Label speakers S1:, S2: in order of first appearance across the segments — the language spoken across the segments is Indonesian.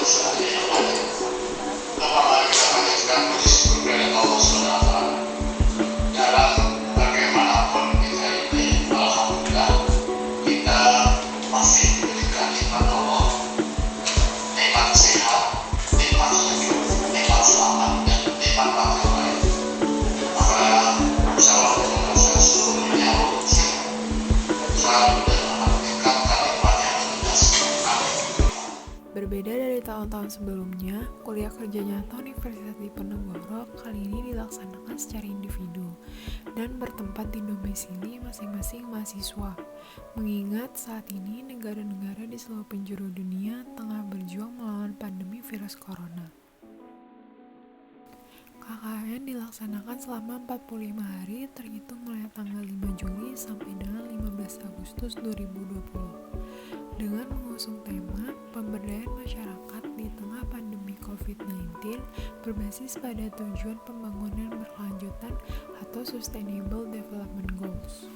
S1: Apakah kita panjatkan puji syukur kepada Allah SWT dalam bagaimanapun kita ini, alhamdulillah kita masih diberikan nikmat Allah, nikmat sehat, nikmat hidup, nikmat selamat, dan nikmat yang lain. Maka insyaallah kita merasa seluruhnya selalu dalam meningkatkan nikmat yang kita.
S2: Berbeda dari tahun-tahun sebelumnya, kuliah kerja nyata Universitas Diponegoro kali ini dilaksanakan secara individu dan bertempat di domisili masing-masing mahasiswa. Mengingat saat ini negara-negara di seluruh penjuru dunia tengah berjuang melawan pandemi virus corona. KKN dilaksanakan selama 45 hari terhitung mulai tanggal 5 Juli sampai dengan 15 Agustus 2020. Dengan mengusung tema pemberdayaan masyarakat di tengah pandemi COVID-19 berbasis pada tujuan pembangunan berkelanjutan atau Sustainable Development Goals.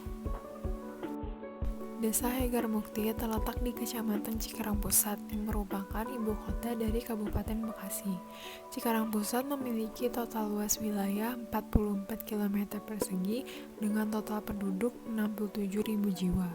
S2: Desa Hegar Mukti terletak di Kecamatan Cikarang Pusat yang merupakan ibu kota dari Kabupaten Bekasi. Cikarang Pusat memiliki total luas wilayah 44 km persegi dengan total penduduk 67.000 jiwa.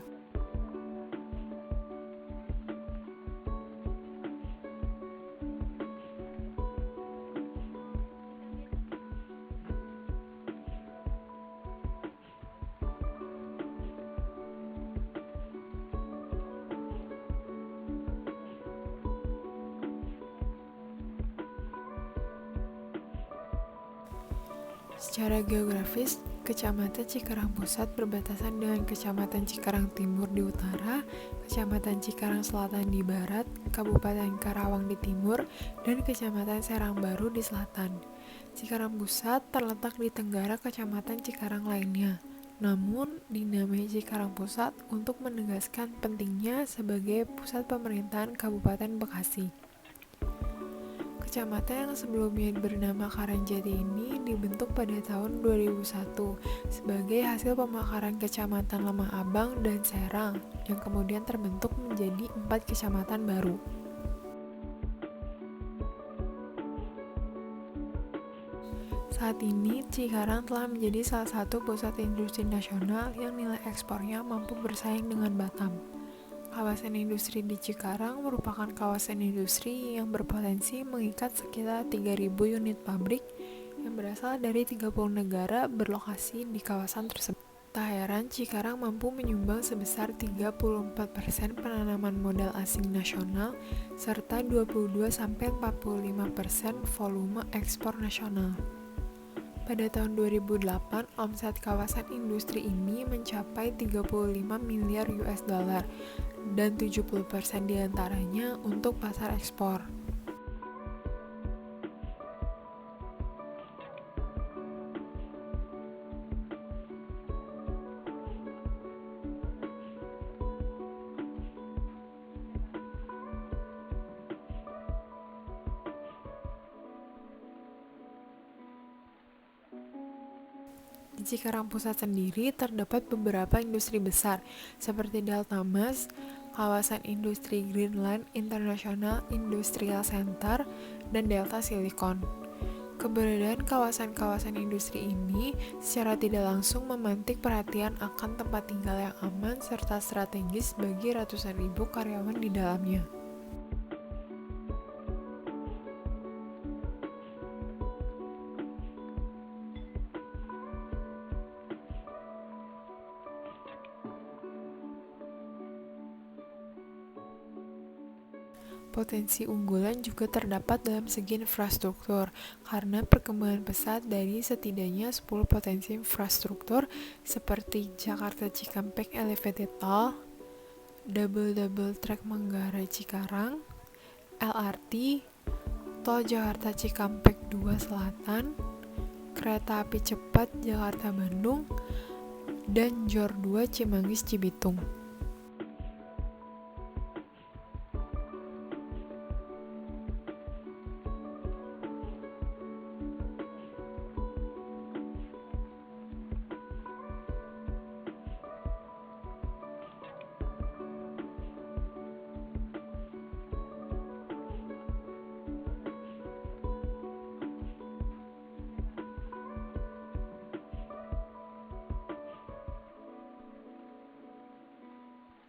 S2: Secara geografis, Kecamatan Cikarang Pusat berbatasan dengan Kecamatan Cikarang Timur di utara, Kecamatan Cikarang Selatan di barat, Kabupaten Karawang di timur, dan Kecamatan Serang Baru di selatan. Cikarang Pusat terletak di tenggara Kecamatan Cikarang lainnya, namun dinamai Cikarang Pusat untuk menegaskan pentingnya sebagai pusat pemerintahan Kabupaten Bekasi. Kecamatan yang sebelumnya bernama Karangjati ini dibentuk pada tahun 2001 sebagai hasil pemekaran Kecamatan Lemah Abang dan Serang yang kemudian terbentuk menjadi 4 kecamatan baru. Saat ini, Cikarang telah menjadi salah satu pusat industri nasional yang nilai ekspornya mampu bersaing dengan Batam. Kawasan industri di Cikarang merupakan kawasan industri yang berpotensi mengikat sekitar 3.000 unit pabrik yang berasal dari 30 negara berlokasi di kawasan tersebut. Tak heran Cikarang mampu menyumbang sebesar 34% penanaman modal asing nasional serta 22-45% volume ekspor nasional. Pada tahun 2008, omset kawasan industri ini mencapai 35 miliar US dollar dan 70% diantaranya untuk pasar ekspor. Di Cikarang Pusat sendiri terdapat beberapa industri besar seperti Deltamas, kawasan industri Greenland International Industrial Center, dan Delta Silicon. Keberadaan kawasan-kawasan industri ini secara tidak langsung memantik perhatian akan tempat tinggal yang aman serta strategis bagi ratusan ribu karyawan di dalamnya. Potensi unggulan juga terdapat dalam segi infrastruktur, karena perkembangan pesat dari setidaknya 10 potensi infrastruktur seperti Jakarta Cikampek Elevated Toll, Double Track Manggarai Cikarang, LRT, Tol Jakarta Cikampek 2 Selatan, Kereta Api Cepat Jakarta Bandung, dan JOR 2 Cimanggis Cibitung.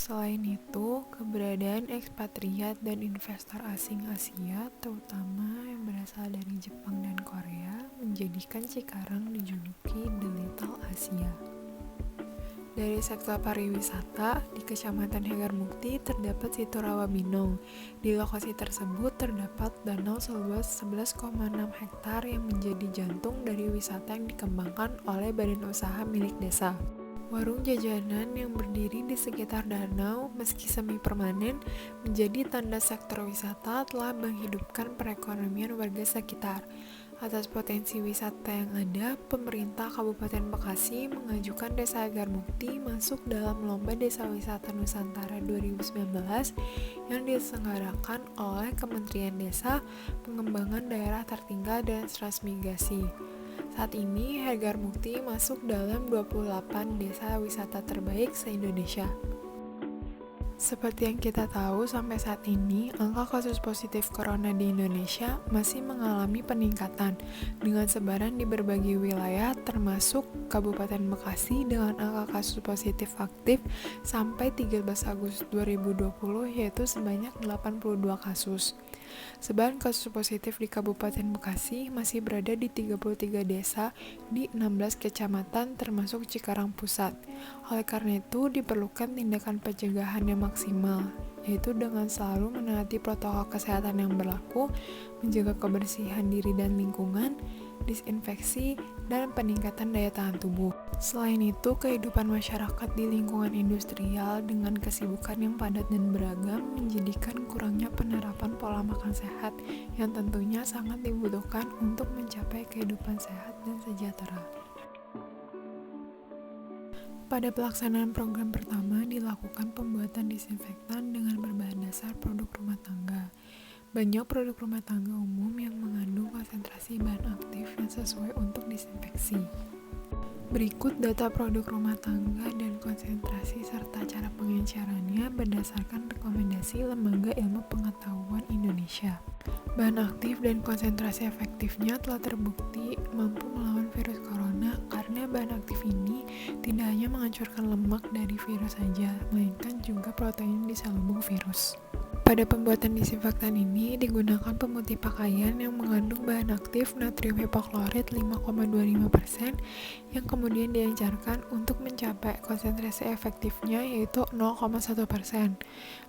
S2: Selain itu, keberadaan ekspatriat dan investor asing Asia, terutama yang berasal dari Jepang dan Korea, menjadikan Cikarang dijuluki The Little Asia. Dari sektor pariwisata, di Kecamatan Hegarmukti terdapat situ Rawa Binong. Di lokasi tersebut terdapat danau seluas 11,6 hektar yang menjadi jantung dari wisata yang dikembangkan oleh badan usaha milik desa. Warung jajanan yang berdiri di sekitar danau, meski semi permanen, menjadi tanda sektor wisata telah menghidupkan perekonomian warga sekitar. Atas potensi wisata yang ada, pemerintah Kabupaten Bekasi mengajukan Desa Hegarmukti masuk dalam Lomba Desa Wisata Nusantara 2019 yang diselenggarakan oleh Kementerian Desa, Pengembangan Daerah Tertinggal dan Transmigrasi. Saat ini, Hegarmukti masuk dalam 28 desa wisata terbaik se-Indonesia. Seperti yang kita tahu, sampai saat ini, angka kasus positif corona di Indonesia masih mengalami peningkatan dengan sebaran di berbagai wilayah termasuk Kabupaten Bekasi dengan angka kasus positif aktif sampai 13 Agustus 2020 yaitu sebanyak 82 kasus. Sebaran kasus positif di Kabupaten Bekasi masih berada di 33 desa di 16 kecamatan termasuk Cikarang Pusat. Oleh karena itu, diperlukan tindakan pencegahan yang maksimal, yaitu dengan selalu menaati protokol kesehatan yang berlaku, menjaga kebersihan diri dan lingkungan, disinfeksi, dan peningkatan daya tahan tubuh. Selain itu, kehidupan masyarakat di lingkungan industrial dengan kesibukan yang padat dan beragam menjadikan kurangnya penerapan pola makan sehat yang tentunya sangat dibutuhkan untuk mencapai kehidupan sehat dan sejahtera. Pada pelaksanaan program pertama dilakukan pembuatan disinfektan dengan berbahan dasar produk rumah tangga. Banyak produk rumah tangga umum yang mengandung konsentrasi bahan aktif yang sesuai untuk disinfeksi. Berikut data produk rumah tangga dan konsentrasi serta cara pengencerannya berdasarkan rekomendasi Lembaga Ilmu Pengetahuan Indonesia. Bahan aktif dan konsentrasi efektifnya telah terbukti mampu melawan virus corona karena bahan aktif ini tidak hanya menghancurkan lemak dari virus saja, melainkan juga protein di selubung virus. Pada pembuatan disinfektan ini digunakan pemutih pakaian yang mengandung bahan aktif natrium hipoklorit 5,25% yang kemudian diencerkan untuk mencapai konsentrasi efektifnya yaitu 0,1%.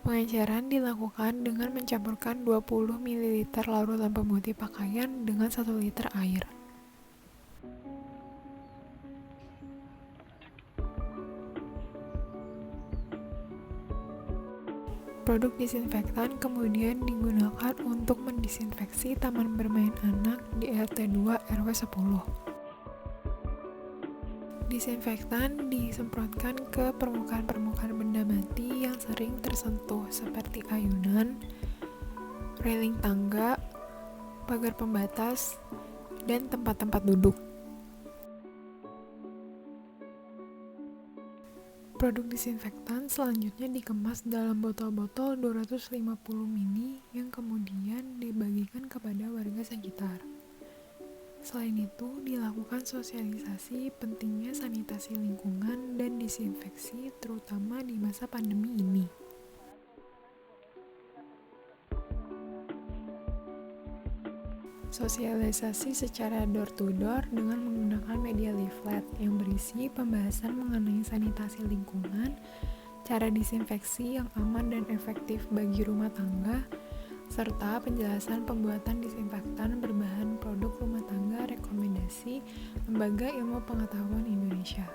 S2: Pengenceran dilakukan dengan mencampurkan 20 ml larutan pemutih pakaian dengan 1 liter air. Produk disinfektan kemudian digunakan untuk mendisinfeksi taman bermain anak di RT 2 RW 10. Disinfektan disemprotkan ke permukaan-permukaan benda mati yang sering tersentuh seperti ayunan, railing tangga, pagar pembatas, dan tempat-tempat duduk. Produk disinfektan selanjutnya dikemas dalam botol-botol 250 ml yang kemudian dibagikan kepada warga sekitar. Selain itu, dilakukan sosialisasi pentingnya sanitasi lingkungan dan disinfeksi terutama di masa pandemi ini. Sosialisasi secara door-to-door dengan menggunakan media leaflet yang berisi pembahasan mengenai sanitasi lingkungan, cara disinfeksi yang aman dan efektif bagi rumah tangga, serta penjelasan pembuatan disinfektan berbahan produk rumah tangga rekomendasi Lembaga Ilmu Pengetahuan Indonesia.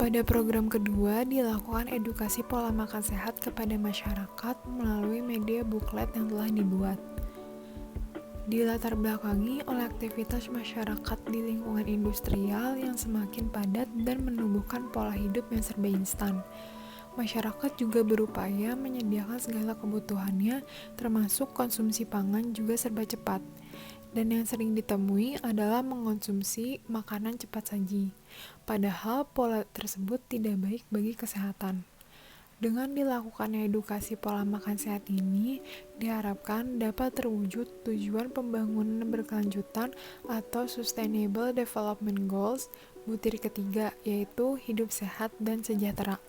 S2: Pada program kedua, dilakukan edukasi pola makan sehat kepada masyarakat melalui media buklet yang telah dibuat. dilatar belakangi oleh aktivitas masyarakat di lingkungan industrial yang semakin padat dan menumbuhkan pola hidup yang serba instan. Masyarakat juga berupaya menyediakan segala kebutuhannya, termasuk konsumsi pangan juga serba cepat. Dan yang sering ditemui adalah mengonsumsi makanan cepat saji. Padahal pola tersebut tidak baik bagi kesehatan. Dengan dilakukannya edukasi pola makan sehat ini, diharapkan dapat terwujud tujuan pembangunan berkelanjutan atau Sustainable Development Goals butir ketiga, yaitu hidup sehat dan sejahtera.